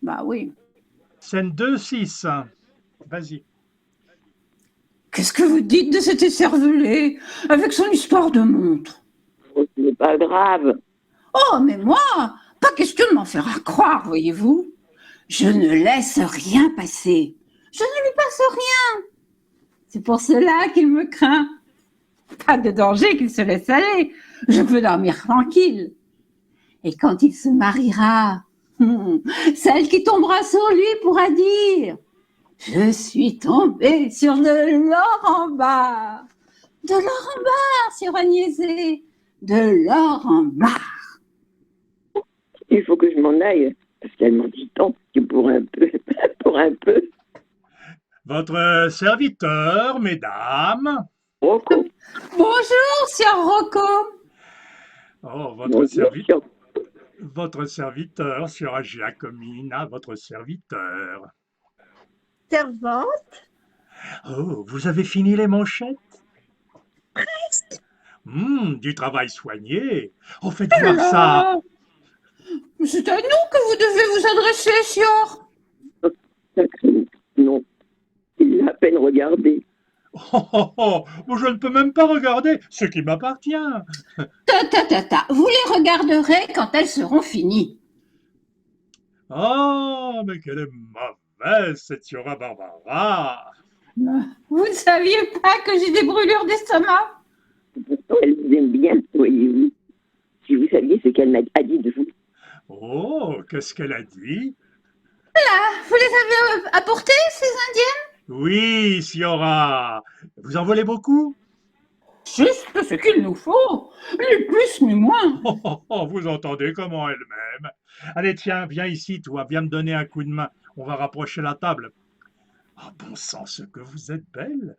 Bah oui. Scène 2, 6. Vas-y. Qu'est-ce que vous dites de cet écervelé avec son histoire de montre? Oh, ce n'est pas grave. Oh, mais moi, pas question de m'en faire croire, voyez-vous. Je ne laisse rien passer. Je ne lui passe rien. C'est pour cela qu'il me craint. Pas de danger qu'il se laisse aller. Je peux dormir tranquille. Et quand il se mariera, celle qui tombera sur lui pourra dire: je suis tombée sur de l'or en barre. De l'or en barre, sur Agnès, de l'or en barre. Il faut que je m'en aille, parce qu'elle m'en dit tant que pour un peu, pour un peu. Votre serviteur, mesdames. Rocco, Bonjour, Sir Rocco. Oh, bonjour, votre serviteur, Signora Giacomina, votre serviteur. Servante. Oh, vous avez fini les manchettes? Du travail soigné. Oh, faites Oh là voir ça. là, c'est à nous que vous devez vous adresser, Sior. sacré. Non, il l'a à peine regardé. Oh, oh, oh, oh, je ne peux même pas regarder ce qui m'appartient. Vous les regarderez quand elles seront finies. Oh, mais quelle est mauvaise cette Signora Barbara. Vous ne saviez pas que j'ai des brûlures d'estomac? Pourtant, elle vous aime bien, voyez-vous. Si vous saviez ce qu'elle m'a dit de vous. Oh, qu'est-ce qu'elle a dit? Vous les avez apportées, ces Indiennes? Oui, Signora. Vous en voulez beaucoup? Juste ce qu'il nous faut, ni plus ni moins. Oh, oh, oh, vous entendez comment elle m'aime. Allez, tiens, viens ici, toi, viens me donner un coup de main. On va rapprocher la table. Oh, bon sang, ce que vous êtes belle.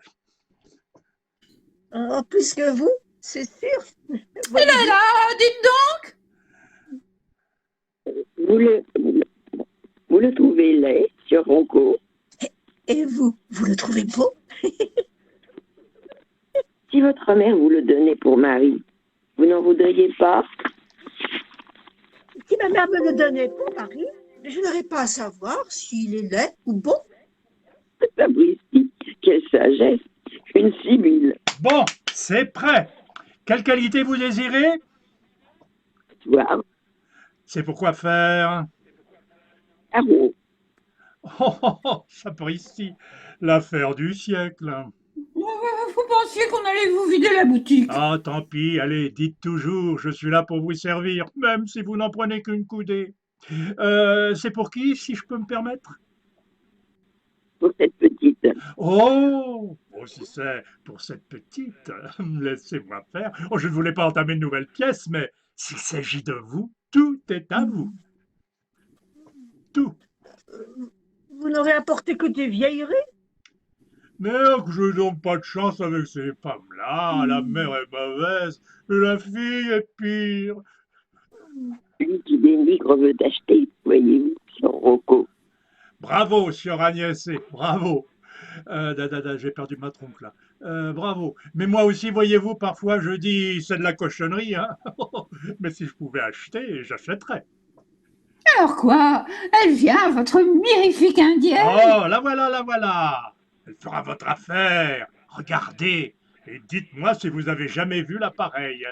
Oh, plus que vous, c'est sûr. Et Voyez-vous. là, dites donc. Vous le trouvez laid, sur Rocco? Et vous le trouvez beau? Si votre mère vous le donnait pour mari, vous n'en voudriez pas? Si ma mère me le donnait pour mari, je n'aurais pas à savoir s'il est laid ou beau. Sapristi, quelle sagesse! Une sibylle. Bon, c'est prêt. Quelle qualité vous désirez? Soir, C'est pour quoi faire? carreau. Oh, oh, oh, sapristi, l'affaire du siècle. Vous pensiez qu'on allait vous vider la boutique. Ah, tant pis, allez, dites toujours, je suis là pour vous servir, même si vous n'en prenez qu'une coudée. C'est pour qui, si je peux me permettre? Pour cette petite. Oh, oh, si c'est pour cette petite, laissez-moi faire. Oh, je ne voulais pas entamer une nouvelle pièce, mais s'il s'agit de vous, tout est à vous. Tout. Vous n'aurez apporté que des vieilleries. Mais je n'ai donc pas de chance avec ces femmes-là. La mère est mauvaise, et la fille est pire. Lui qui dénigre veut acheter, voyez-vous, sur Rocco. Bravo, sieur Agnès, bravo. J'ai perdu ma trompe là. Bravo. Mais moi aussi, voyez-vous, parfois je dis c'est de la cochonnerie, hein. Mais si je pouvais acheter, j'achèterais. Alors quoi? Elle vient, votre mirifique indienne? Oh, la voilà, la voilà. Elle fera votre affaire. Regardez et dites-moi si vous avez jamais vu l'appareil.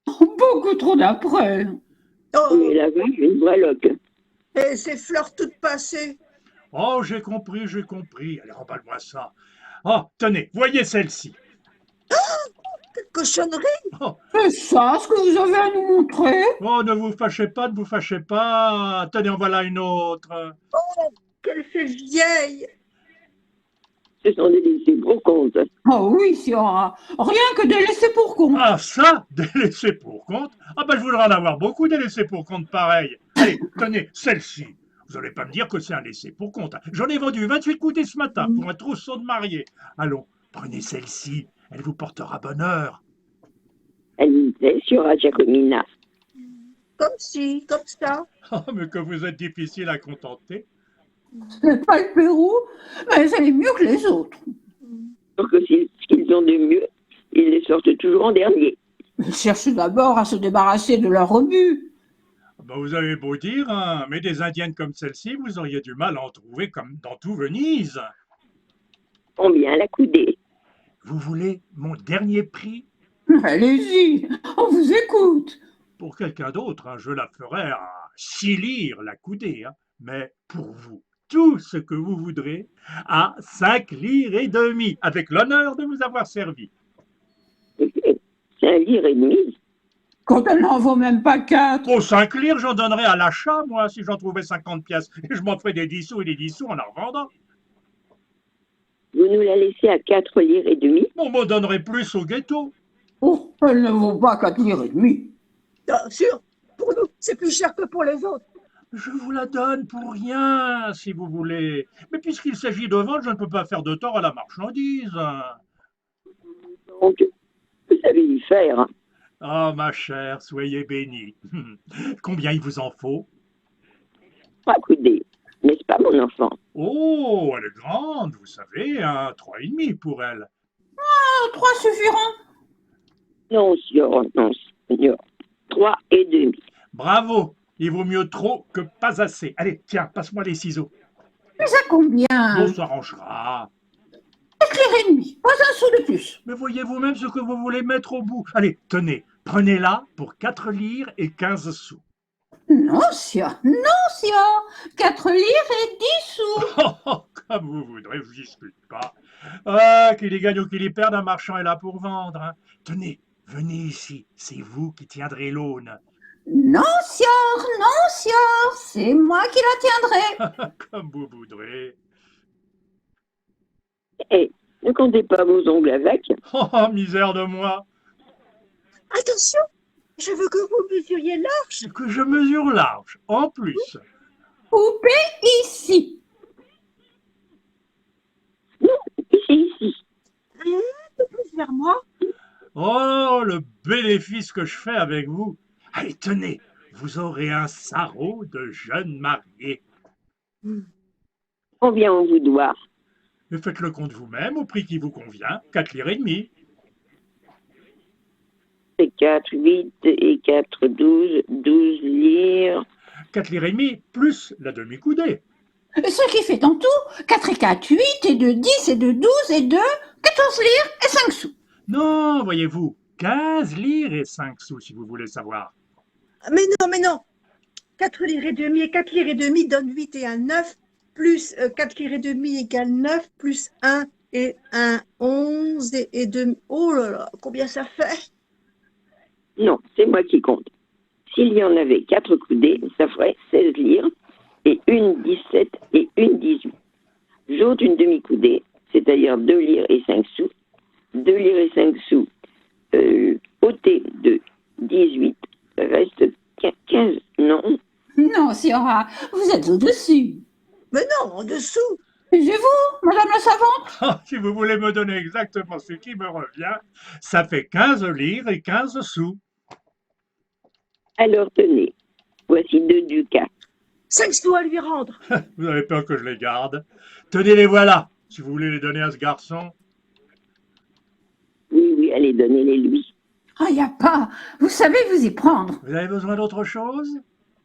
Beaucoup trop d'après. Oh, Et la vache, une voiloque. et ces fleurs toutes passées. Oh, j'ai compris, j'ai compris. Allez, remballe-moi ça. Oh, tenez, voyez celle-ci. Quelle cochonnerie. Oh, C'est ça ce que vous avez à nous montrer? oh, ne vous fâchez pas, ne vous fâchez pas. Tenez, en voilà une autre. Quelle fait vieille. Ce sont des laissés pour compte. Oh oui, Siora, rien que des laissés pour compte. Ah, ça, des laissés pour compte? Ah, ben, je voudrais en avoir beaucoup des laissés pour compte pareils. Allez, tenez, celle-ci. Vous n'allez pas me dire que c'est un laissé pour compte. J'en ai vendu 28 coudées ce matin pour un trousseau de mariés. Allons, prenez celle-ci. Elle vous portera bonheur. Elle disait sur Giacomina. Comme ci, comme ça. Oh, mais que vous êtes difficile à contenter. C'est pas le Pérou, mais elle est mieux que les autres. Pour que ce qu'ils ont de mieux, ils les sortent toujours en dernier. Ils cherchent d'abord à se débarrasser de leur rebut. bah, vous avez beau dire, hein, mais des indiennes comme celle-ci, vous auriez du mal à en trouver comme dans tout Venise. Combien la coudée? Vous voulez mon dernier prix? Allez-y, on vous écoute. Pour quelqu'un d'autre, hein, je la ferais à 6 lires la coudée, hein, mais pour vous, tout ce que vous voudrez, à 5 lires et demi, avec l'honneur de vous avoir servi. C'est un lire et demi. Quand elle n'en vaut même pas 4. Pour 5 lires, j'en donnerais à l'achat, moi, si j'en trouvais 50 pièces. Et je m'en ferais des 10 sous et des 10 sous en la revendant. Vous nous la laissez à 4 lires et demi. On me donnerait plus au ghetto. Oh, elle ne vaut pas 4 livres et demi. Bien sûr, pour nous, c'est plus cher que pour les autres. Je vous la donne pour rien, si vous voulez. Mais puisqu'il s'agit de vendre, je ne peux pas faire de tort à la marchandise. Donc, vous savez y faire. Ah, ma chère, soyez bénie. Combien il vous en faut? 3 coudées. N'est-ce pas, mon enfant? Oh, elle est grande, vous savez, un 3,5 pour elle. 3 suffiront. Non, signor, non, signor. 3 et demi. Bravo, il vaut mieux trop que pas assez. Allez, tiens, passe-moi les ciseaux. Mais à combien? On s'arrangera. 4 livres et demi, pas un sou de plus. Mais voyez vous-même ce que vous voulez mettre au bout. Allez, tenez, prenez-la pour 4 lires et 15 sous. Non, sire, non, sire. 4 livres et 10 sous. Comme vous voudrez, je vous discute pas. Ah, qu'il y gagne ou qu'il y perde, un marchand est là pour vendre, hein. Tenez, venez ici, c'est vous qui tiendrez l'aune. Non, sire, c'est moi qui la tiendrai. Comme vous voudrez. Eh, ne comptez pas vos ongles avec. Oh, misère de moi, Attention, je veux que vous mesuriez large. que je mesure large, en plus. Coupez ici. Ici. Un peu plus vers moi. Oh, le bénéfice que je fais avec vous. Allez, tenez, vous aurez un sarrau de jeune marié. Combien on vous doit? Mais faites le compte vous-même, au prix qui vous convient, 4 lires et demi. C'est 4, 8 et 4, 12, 12 lires. 4 lires et demi, plus la demi-coudée. Ce qui fait en tout 4 et 4, 8 et 2, 10 et 2, 12 et 2, 14 livres et 5 sous. Non, voyez-vous, 15 lires et 5 sous, si vous voulez savoir. Mais non. 4 lires et demi et 4 lires et demi donnent 8 et 1, 9, plus 4 lires et demi égale 9, plus 1 et 1, 11 et demi. Oh là là, combien ça fait? Non, c'est moi qui compte. S'il y en avait 4 coudées, ça ferait 16 lires, et une 17 et une 18. J'ôte une demi-coudée, c'est-à-dire 2 lires et 5 sous. 2 lires et 5 sous, ôté de 18, reste 15. Non, Non, sire, vous êtes au-dessus. Mais non, en dessous. Suivez-vous, madame la savante? Ah, si vous voulez me donner exactement ce qui me revient, ça fait 15 lires et 15 sous. alors tenez, voici 2 ducats. 5 sous à lui rendre. Vous avez peur que je les garde? Tenez, les voilà, si vous voulez les donner à ce garçon. Oui, allez, donnez-les lui. Ah, y a pas. Vous savez vous y prendre. Vous avez besoin d'autre chose?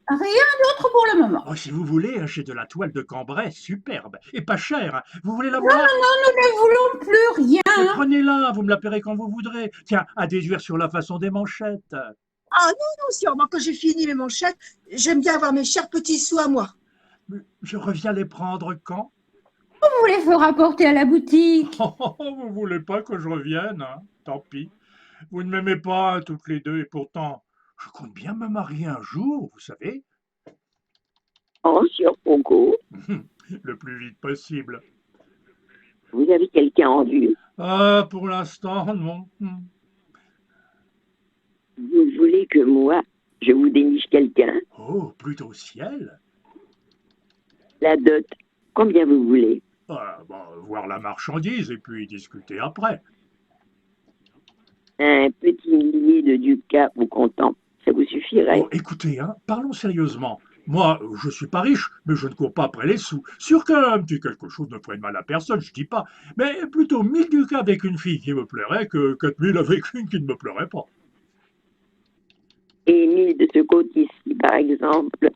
Rien d'autre pour le moment. Oh, si vous voulez, j'ai de la toile de Cambrai, superbe, et pas chère, hein. Vous voulez la Non, voir? non, nous ne voulons plus Mais rien. prenez-la, vous me la paierez quand vous voudrez. Tiens, à déduire sur la façon des manchettes. Ah non, sûrement, quand j'ai fini mes manchettes, j'aime bien avoir mes chers petits sous à moi. Je reviens les prendre quand? Vous voulez vous rapporter à la boutique? Vous voulez pas que je revienne, hein? Tant pis. Vous ne m'aimez pas, hein, toutes les deux, et pourtant, je compte bien me marier un jour, vous savez. Oh, sur Pogo, Le plus vite possible. vous avez quelqu'un en vue? Ah, pour l'instant, non. Vous voulez que moi, je vous déniche quelqu'un? Oh, plutôt au ciel. La dot, combien vous voulez? Ah, bon, voir la marchandise et puis discuter après. Un petit millier de ducats au comptant, ça vous suffirait? Bon, écoutez, hein, parlons sérieusement. Moi, je suis pas riche, mais je ne cours pas après les sous. Sûr qu'un petit quelque chose ne ferait de mal à personne, je dis pas. Mais plutôt 1000 ducats avec une fille qui me plairait que 4000 avec une qui ne me plairait pas. et Émile de ce côté-ci, par exemple,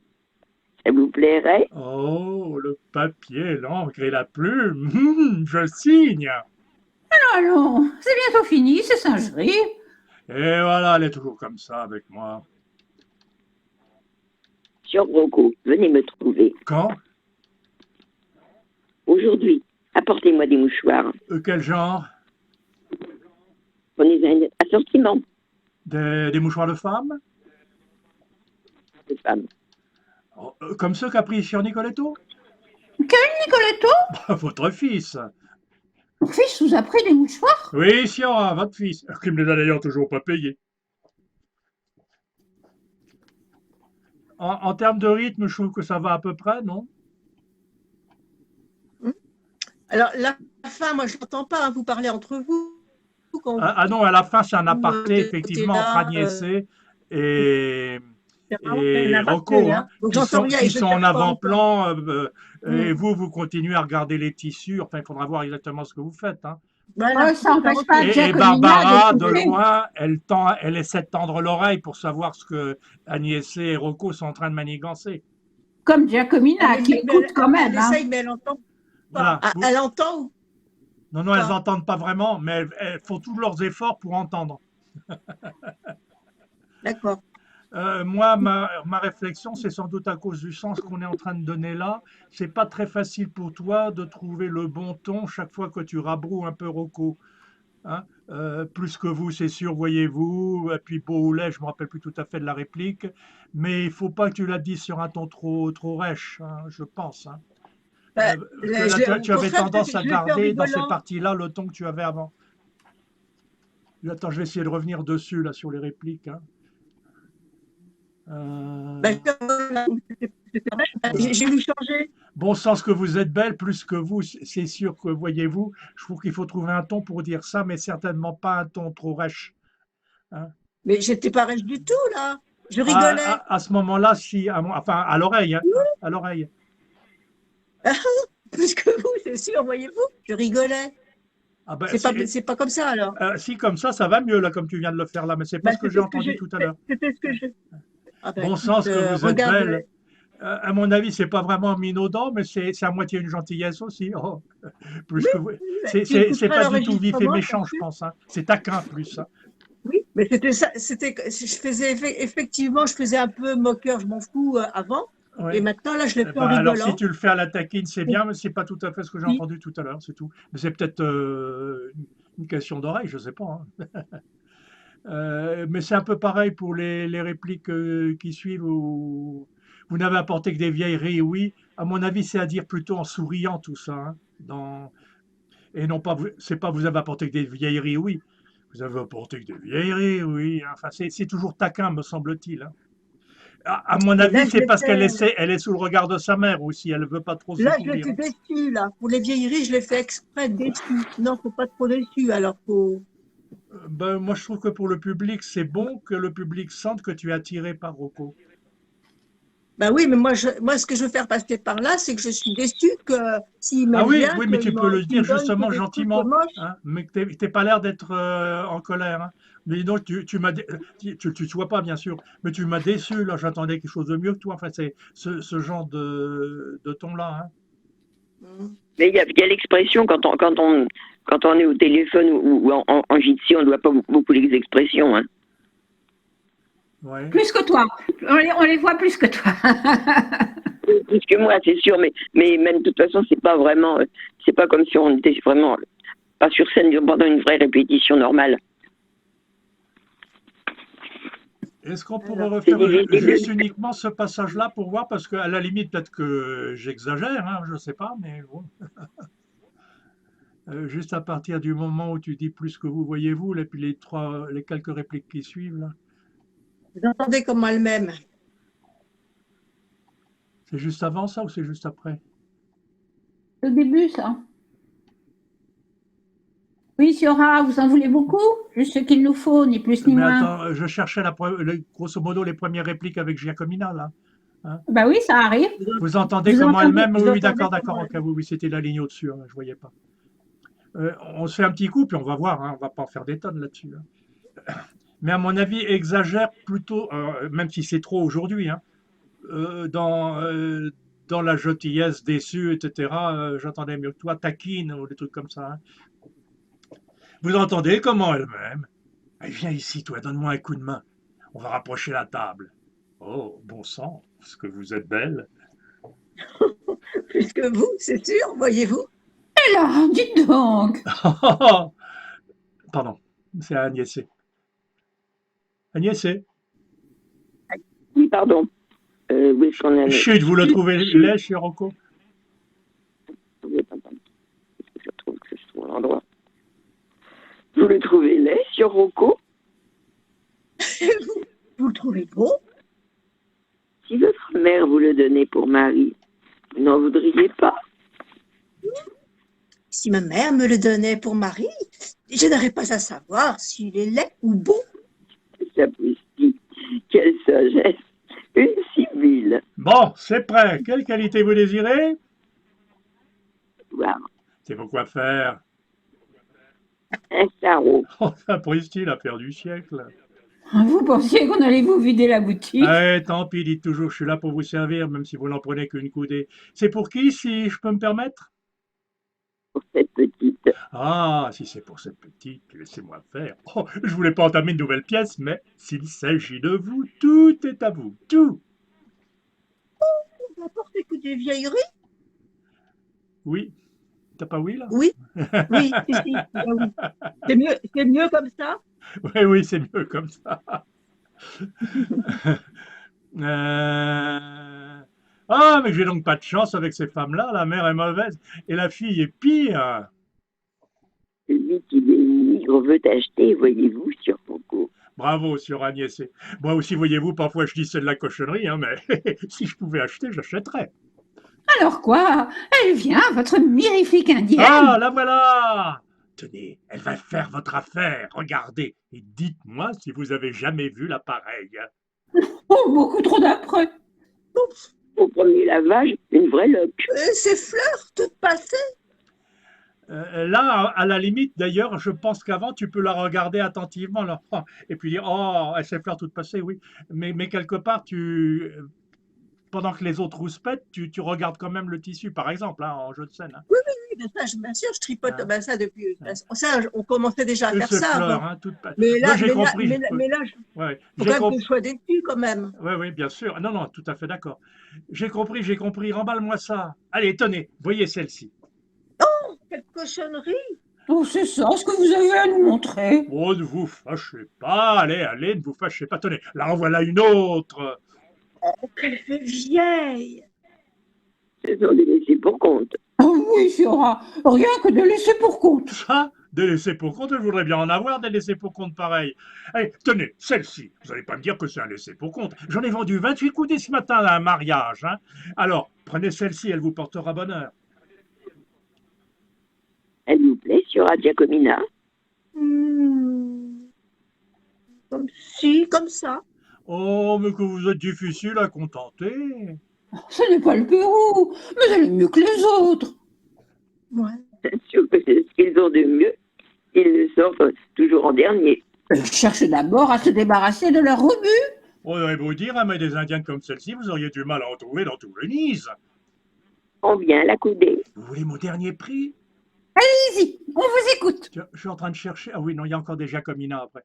ça vous plairait? Oh, le papier, l'encre et la plume. Je signe. Allons, c'est bientôt fini, ces singeries. Et voilà, elle est toujours comme ça avec moi. Sur Rocco, venez me trouver. Quand? Aujourd'hui, apportez-moi des mouchoirs. Quel genre? Prenez un assortiment Des mouchoirs de femme? de femmes. Oh, comme ceux qu'a pris sur Nicoletto? Nicoletto, Votre fils. mon fils vous a pris des mouchoirs? Oui, Siora, votre fils. Qui me les a d'ailleurs toujours pas payés. En termes de rythme, je trouve que ça va à peu près, non? Alors, la fin, moi, je n'entends pas, hein, vous parlez entre vous. Quand Ah non, à la fin, c'est un vous aparté, de effectivement, côté entre là, Agnès et, c'est vraiment un et aparté, Rocco, hein. Donc, qui j'entends sont, rien qui et je sont en cherche pas encore. avant-plan, et Mm. vous continuez à regarder les tissus. Enfin, il faudra voir exactement ce que vous faites, hein. Voilà, Ça n'empêche pas Et Giacomina Barbara, de d'écouter. loin, elle essaie de tendre l'oreille pour savoir ce que Agnès et Rocco sont en train de manigancer. Comme Giacomina, qui Mais écoute quand même. elle Hein. essaye, mais elle entend pas. Voilà. Ah, elle entend ou Non, elles pas? n'entendent pas vraiment, mais elles font tous leurs efforts pour entendre. D'accord. Moi, ma réflexion, c'est sans doute à cause du sens qu'on est en train de donner là. C'est pas très facile pour toi de trouver le bon ton chaque fois que tu rabroues un peu Rocco. Hein. Plus que vous, c'est sûr, voyez-vous. Et puis Beauhoulet, je me rappelle plus tout à fait de la réplique, mais il faut pas que tu la dises sur un ton trop rêche, hein, je pense. Hein. Bah, Parce que là, au tu avais contraire, tendance à je l'ai fait en garder dans ces rigolant. parties-là le ton que tu avais avant. Attends, je vais essayer de revenir dessus là sur les répliques. Hein. Bah, j'ai voulu changer. Bon sens que vous êtes belle, plus que vous, c'est sûr que, voyez-vous, je trouve qu'il faut trouver un ton pour dire ça, mais certainement pas un ton trop rêche. Hein. Mais j'étais pas rêche du tout, là. Je À, rigolais. à ce moment-là, si, enfin, à l'oreille, hein, à l'oreille. Plus que vous, c'est sûr, voyez-vous. Je rigolais. Ah ben, C'est pas comme ça, alors. si comme ça va mieux là, comme tu viens de le faire là, mais c'est pas Bah, ce que j'ai entendu tout à l'heure. C'était ce que je. Ah, bah, Bon écoute, sens que vous êtes regarde. belle. À mon avis, c'est pas vraiment minaudant, mais c'est à moitié une gentillesse aussi. Oh, plus Oui, que vous. tu C'est écouteras pas du tout vif et l'enregistrement. méchant, je pense. Hein. C'est taquin plus. Hein. Oui, mais c'était ça. Je faisais effectivement, je faisais un peu moqueur, je m'en fous avant. Et Oui. maintenant, là, je le Eh fais ben, en alors, si rigolant. tu le fais à la taquine, c'est bien, mais c'est pas tout à fait ce que j'ai Oui. entendu tout à l'heure, c'est tout. Mais c'est peut-être une question d'oreille, je sais pas. Hein. Mais c'est un peu pareil pour les répliques qui suivent. Où vous n'avez apporté que des vieilleries, oui. À mon avis, c'est à dire plutôt en souriant tout ça. Hein, et non pas, c'est pas vous avez apporté que des vieilleries, oui. Vous avez apporté que des vieilleries, oui. Enfin, c'est toujours taquin, me semble-t-il. Hein. À mon Et là, avis, c'est parce elle est sous le regard de sa mère aussi. Elle ne veut pas trop se là, je découvrir. l'ai fait déçu, là. Pour les vieilleries, je l'ai fait exprès déçu. Non, faut pas trop déçu. Alors, faut. Ben, moi, je trouve que pour le public, c'est bon que le public sente que tu es attiré par Rocco. Ben oui, mais moi, ce que je veux faire passer par là, c'est que je suis déçue que s'il Ah m'aime oui, bien, oui, mais tu peux le qu'il dire me donne que justement des trucs gentiment, moches. hein, mais que t'es pas l'air d'être en colère. Hein. Mais donc, tu m'as, tu vois pas bien sûr, mais tu m'as déçu. Là, j'attendais quelque chose de mieux que toi. Enfin, c'est ce genre de ton-là. Hein. Mais il y a l'expression quand on est au téléphone ou en Jitsi, on ne doit pas beaucoup les expressions. Hein. Ouais. Plus que toi. On les voit plus que toi. Plus que moi, c'est sûr, mais même de toute façon, c'est pas comme si on était vraiment pas sur scène pendant une vraie répétition normale. Est-ce qu'on pourrait refaire difficile. juste uniquement ce passage-là pour voir, parce qu'à la limite, peut-être que j'exagère, hein, je ne sais pas, mais bon. Juste à partir du moment où tu dis plus que vous voyez-vous, et puis les quelques répliques qui suivent, là. Vous entendez comment elle m'aime. C'est juste avant ça ou c'est juste après? Le début, ça. Oui, Siora, vous en voulez beaucoup? Juste ce qu'il nous faut, ni plus ni Mais moins. attends, je cherchais grosso modo les premières répliques avec Giacomina, là. Hein? Bah oui, ça arrive. Vous entendez Vous comment entendez- elle-même? vous Oui, entendez d'accord, comment ok, oui, c'était la ligne au-dessus, hein, je voyais pas. On se fait un petit coup, puis on va voir, hein, on va pas en faire des tonnes là-dessus. Hein. mais à mon avis, exagère plutôt, même si c'est trop aujourd'hui, hein, dans la gentillesse déçue, etc. J'entendais mieux que toi, taquine ou des trucs comme ça, hein. Vous entendez comment elle m'aime? Allez, viens ici, toi, donne-moi un coup de main. On va rapprocher la table. Oh, bon sang, ce que vous êtes belle. Plus que vous, c'est sûr, voyez-vous. Et là, dites donc. Pardon, c'est Agnès. Agnès, Oui, pardon. Où est-ce qu'on en est? chut, vous le trouvez laid, chez Rocco? Oui, pardon. Je trouve que je trouve l'endroit. Vous le trouvez laid sur Rocco? Vous le trouvez beau? Si votre mère vous le donnait pour mari, vous n'en voudriez pas? Si ma mère me le donnait pour mari, je n'aurais pas à savoir s'il est laid ou beau. Sapristi, quelle sagesse! Une Sibylle. Bon, c'est prêt. Quelle qualité vous désirez? Voir C'est pour quoi faire? un sarrau. Oh, sapristi, l'affaire du siècle. Vous pensiez qu'on allait vous vider la boutique? Eh, tant pis, dites toujours, je suis là pour vous servir, même si vous n'en prenez qu'une coudée. C'est pour qui, si je peux me permettre? Pour cette petite. Ah, si c'est pour cette petite, laissez-moi faire. Oh, je voulais pas entamer une nouvelle pièce, mais s'il s'agit de vous, tout est à vous, tout. Vous n'apportez que des vieilleries? Oui, t'as pas oui là? Oui, oui, si, si, ah oui. C'est mieux comme ça? Oui, oui, c'est mieux comme ça. Euh, Ah, mais j'ai donc pas de chance avec ces femmes-là. La mère est mauvaise et la fille est pire. Celui qui dénigre veut acheter, voyez-vous, sur Rocco. Bravo, sur Agnès. Moi aussi, voyez-vous, parfois je dis c'est de la cochonnerie, hein, mais si je pouvais acheter, j'achèterais. Alors quoi? Elle vient, votre mirifique indienne? Ah, la voilà! Tenez, elle va faire votre affaire. Regardez et dites-moi si vous avez jamais vu l'appareil. Oh, beaucoup trop d'après. Au premier lavage, une vraie loque. Ces fleurs toutes passées? Là, à la limite, d'ailleurs, je pense qu'avant, tu peux la regarder attentivement là, et puis dire, oh, elle s'effleure toute passée, oui. Mais quelque part, pendant que les autres rouspètent, tu regardes quand même le tissu, par exemple, hein, en jeu de scène, hein. Oui, bien sûr, je tripote Hein, ben, ça depuis. hein. Ça, on commençait déjà à Elle faire ça s'effleure, avant. hein, toute Mais Non, là, j'ai compris. mais là, Ouais, faut j'ai quand même compris. que je sois dessus quand même. Oui, oui, bien sûr. Non, non, tout à fait d'accord. J'ai compris, j'ai compris. Remballe-moi ça. Allez, tenez, voyez celle-ci. Quelle cochonnerie! Oh, c'est ça ce que vous avez à nous montrer. Oh, ne vous fâchez pas. Allez, allez, ne vous fâchez pas. Tenez, là, en voilà une autre. Oh, qu'elle fait vieille! Ce sont des laissés pour compte. Oh oui, Fiora, rien que de laisser pour compte. Ça, des laissés pour compte, je voudrais bien en avoir des laissés pour compte pareils. Allez, tenez, celle-ci. Vous n'allez pas me dire que c'est un laissé pour compte. J'en ai vendu 28 coudées ce matin à un mariage, hein. Alors, prenez celle-ci, elle vous portera bonheur. Elle vous plaît, Signora Giacomina? Hmm, comme ça. Oh, mais que vous êtes difficile à contenter. Ce n'est pas le Pérou, mais elle est mieux que les autres. Ouais. Bien sûr que c'est ce qu'ils ont de mieux. Ils le sortent toujours en dernier. Elles cherchent d'abord à se débarrasser de leur rebut. On aurait beau dire, hein, mais des indiennes comme celle-ci, vous auriez du mal à en trouver dans tout Venise. Combien la coudée? Vous voulez mon dernier prix? Allez-y, on vous écoute. Tiens, je suis en train de chercher. Ah oui, non, il y a encore des Jacomina après.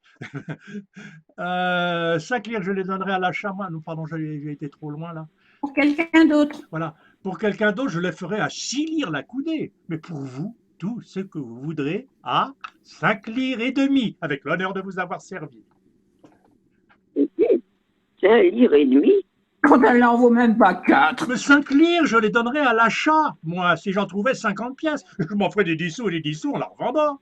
5 livres, je les donnerai à l'achat, moi. Non, pardon, j'ai été trop loin là. Pour quelqu'un d'autre. Voilà. Pour quelqu'un d'autre, je les ferai à 6 livres la coudée. Mais pour vous, tout ce que vous voudrez à 5 livres et demi, avec l'honneur de vous avoir servi. C'est 1 livre et demi. Quand elle n'en vaut même pas 4. Mais 5 livres, je les donnerai à l'achat. Moi, si j'en trouvais 50 pièces, je m'en ferais des 10 sous et des 10 sous en la revendant.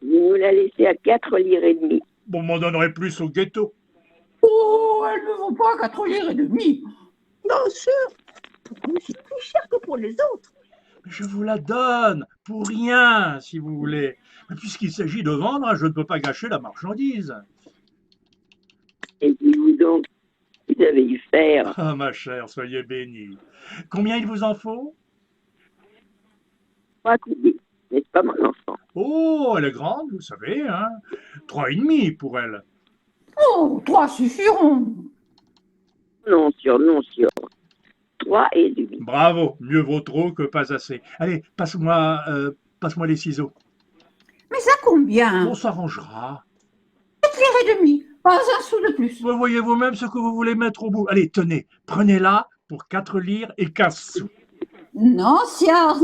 Vous nous la laissez à 4 livres et demi. Bon, on m'en donnerait plus au ghetto. Oh, elle ne vaut pas 4 livres et demi. Non, sûr. Pour nous, c'est plus cher que pour les autres. Mais je vous la donne, pour rien, si vous voulez. Mais puisqu'il s'agit de vendre, je ne peux pas gâcher la marchandise. Et vous donc, vous avez eu faire Ah, ma chère, soyez bénie. Combien il vous en faut? 3 coudées, n'est-ce pas mon enfant? Oh, elle est grande, vous savez, hein. 3,5 pour elle. Oh, 3 suffiront. Non, sûr, non, sûr. 3,5. Bravo, mieux vaut trop que pas assez. Allez, passe-moi les ciseaux. Mais ça On combien? s'arrangera. 4 livres et demi, pas un sou de plus. Vous voyez vous-même ce que vous voulez mettre au bout. Allez, tenez, prenez-la pour 4 lires et 15 sous. Non, sieur,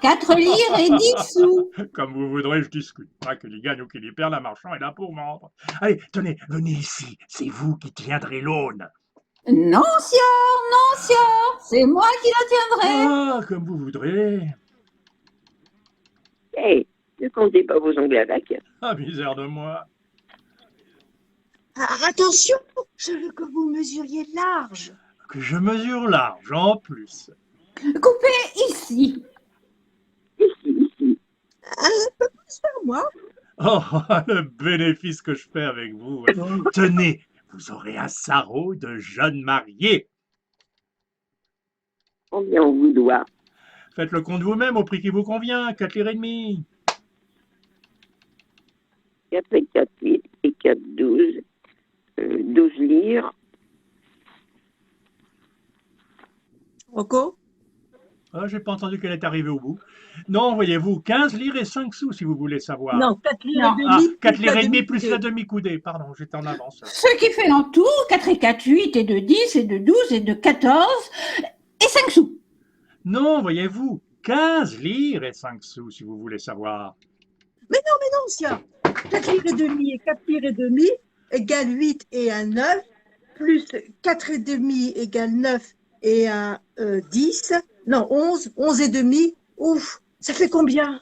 4 livres et 10 sous. Comme vous voudrez, je discute pas qu'il y gagne ou qu'il y perd, la marchand est là pour vendre. Allez, tenez, venez ici, c'est vous qui tiendrez l'aune. Non, sieur, c'est moi qui la tiendrai. Ah, comme vous voudrez. Hé, ne comptez pas vos ongles avec. Ah, misère de moi. Ah, attention, je veux que vous mesuriez large. Que je mesure large en plus. Coupez ici. Ici. Un peu plus par moi. Oh, le bénéfice que je fais avec vous. Tenez, vous aurez un sarrau de jeune marié. Combien on vous doit? Faites le compte vous-même au prix qui vous convient, 4 lires et demi. 4 et 4, 8 et 4, 12. 12 lires. Rocco? Ah, j'ai pas entendu qu'elle est arrivée au bout. Non, voyez-vous, 15 lires et 5 sous si vous voulez savoir. Non, 4 livres Non. et Ah, demi. 4 plus lires la et demi plus demi-coudée. la demi-coudée. Pardon, j'étais en avance. Ce qui fait en tout 4 et 4, 8 et de 10 et de 12 et de 14 et 5 sous. Non, voyez-vous, 15 lires et 5 sous si vous voulez savoir. Non, sieur. 4 livres et demi et 4 livres et demi égale 8 et un 9, plus 4 et demi égale 9 et un 10. Non, 11, 11 et demi. Ouf, ça fait combien?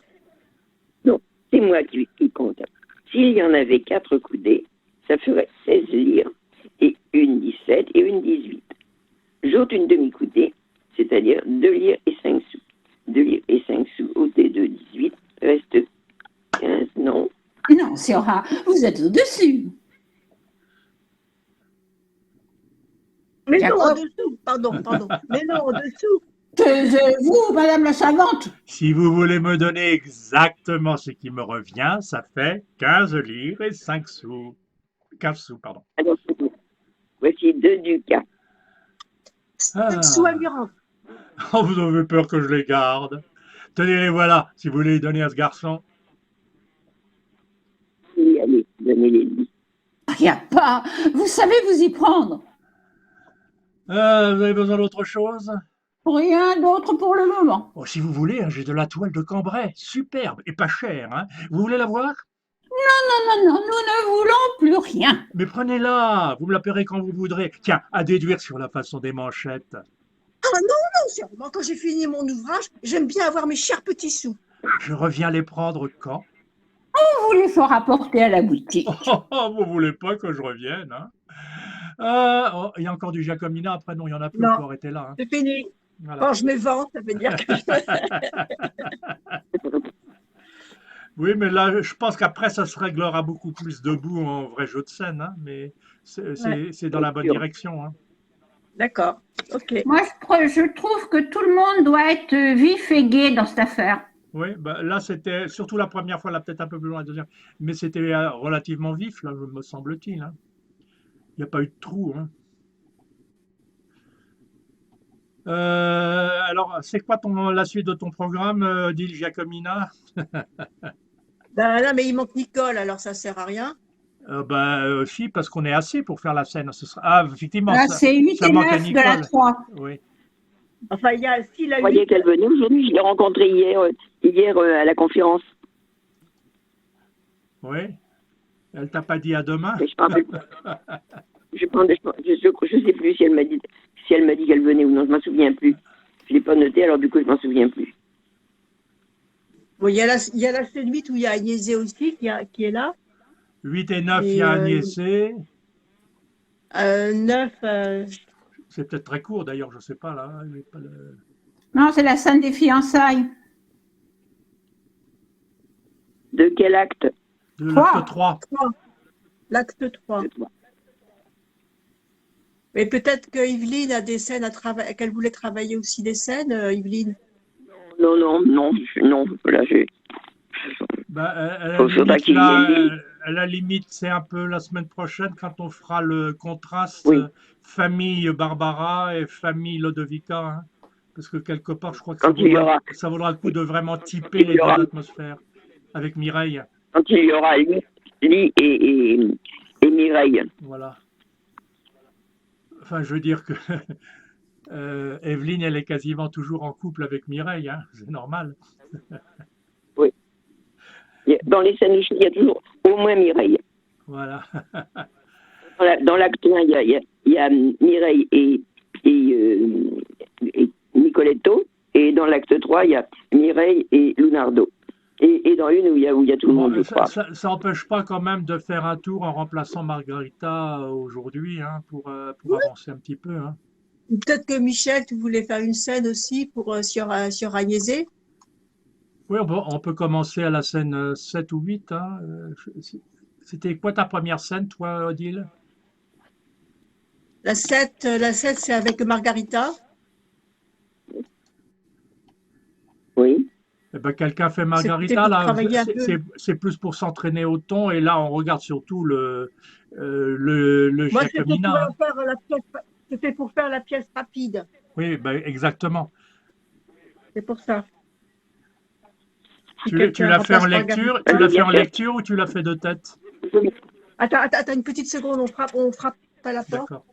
Non, c'est moi qui compte. S'il y en avait 4 coudées, ça ferait 16 lires et une 17 et une 18. J'ôte une demi-coudée, c'est-à-dire 2 lires et 5 sous. 2 lires et 5 sous ôté de 18 reste 15, non. Non, sieur, vous êtes au-dessus. Mais non, en Jacob. dessous. Pardon. Mais non, en dessous. Taisez-vous, madame la savante. Si vous voulez me donner exactement ce qui me revient, ça fait 15 lires et 5 sous. 15 sous, pardon. Alors, voici 2 ducats. 5 sous à lui rendre. Oh, vous avez peur que je les garde. Tenez, les voilà, si vous voulez les donner à ce garçon. Et allez, donnez-les lui. Il n'y a pas. Vous savez vous y prendre. Vous avez besoin d'autre chose? Rien d'autre pour le moment. Oh, si vous voulez, hein, j'ai de la toile de Cambrai, superbe et pas chère. Hein. Vous voulez la voir? Non, nous ne voulons plus rien. Mais prenez-la, vous me la paierez quand vous voudrez. Tiens, à déduire sur la façon des manchettes. Ah non, sieur. Moi, quand j'ai fini mon ouvrage, j'aime bien avoir mes chers petits sous. Je reviens les prendre quand? On vous les fera porter à la boutique. Vous voulez pas que je revienne, hein? Oh, il y a encore du Jacomina, après non, il y en a plus, Non. faut arrêter là. Hein. C'est fini. Voilà. Quand je me vends, ça veut dire que Oui, mais là, je pense qu'après, ça se réglera beaucoup plus debout en vrai jeu de scène, hein, mais c'est dans la bonne direction. Hein. D'accord. Ok. Moi, je trouve que tout le monde doit être vif et gai dans cette affaire. Oui, bah, là, c'était surtout la première fois, là, peut-être un peu plus loin la deuxième, mais c'était relativement vif, là, me semble-t-il. Hein. Il n'y a pas eu de trou. Hein. Alors, c'est quoi la suite de ton programme, dit Giacomina? Ben là, mais il manque Nicole, alors ça sert à rien. Si, parce qu'on est assez pour faire la scène. Ce sera... Ah, effectivement, Là, c'est 8 ça et manque à 9 de la Nicole. 3. Oui. Enfin, il y a si la Vous croyez 8. qu'elle venait aujourd'hui? Je l'ai rencontrée hier à la conférence. Oui. Elle t'a pas dit à demain? Mais je ne sais plus si elle m'a dit qu'elle venait ou non, je m'en souviens plus. Je ne l'ai pas noté, alors du coup, je m'en souviens plus. Bon, il y a la scène 8 où il y a Agnès aussi qui est là. 8 et 9, Et, il y a Agnès. 9, C'est peut-être très court d'ailleurs, je ne sais pas là. Non, c'est la scène des fiançailles. De quel acte? De Trois. l'acte 3. l'acte 3. Mais peut-être que Yveline a des scènes à travailler, qu'elle voulait travailler aussi des scènes, Yveline. Non. Là, Bah, Faudra qu'il y ait- à la limite, c'est un peu la semaine prochaine quand on fera le contraste Oui. famille Barbara et famille Lodovica, hein. Parce que quelque part, je crois que Quand il y aura, ça vaudra le coup de vraiment typer il les y deux aura, atmosphères avec Mireille. quand il y aura Lee et Mireille. Voilà. Enfin, je veux dire que Evelyne, elle est quasiment toujours en couple avec Mireille, hein. C'est normal. Oui. Dans les scènes, il y a toujours au moins Mireille. Voilà. Dans l'acte 1, il y a Mireille et Nicoletto. Et dans l'acte 3, il y a Mireille et Lunardo. Et dans une où il y a tout le monde, je crois. Ça n'empêche pas quand même de faire un tour en remplaçant Margarita aujourd'hui, hein, pour avancer un petit peu, hein. Peut-être que Michel, tu voulais faire une scène aussi sur Agnès. Oui, on peut commencer à la scène 7 ou 8, hein. C'était quoi ta première scène, toi, Odile? La 7, c'est avec Margarita. Oui. Eh ben, quelqu'un fait C'était Margarita, pour là, travailler un peu. c'est plus pour s'entraîner au ton, et là, on regarde surtout le Moi, c'était pour Giacomina, hein. faire la pièce, c'était pour faire la pièce rapide. Oui, ben, exactement. C'est pour ça. Si Tu quelqu'un l'as fait en remplace lecture, Margarita. ou tu l'as fait de tête? Attends, une petite seconde, on frappe à la porte. D'accord.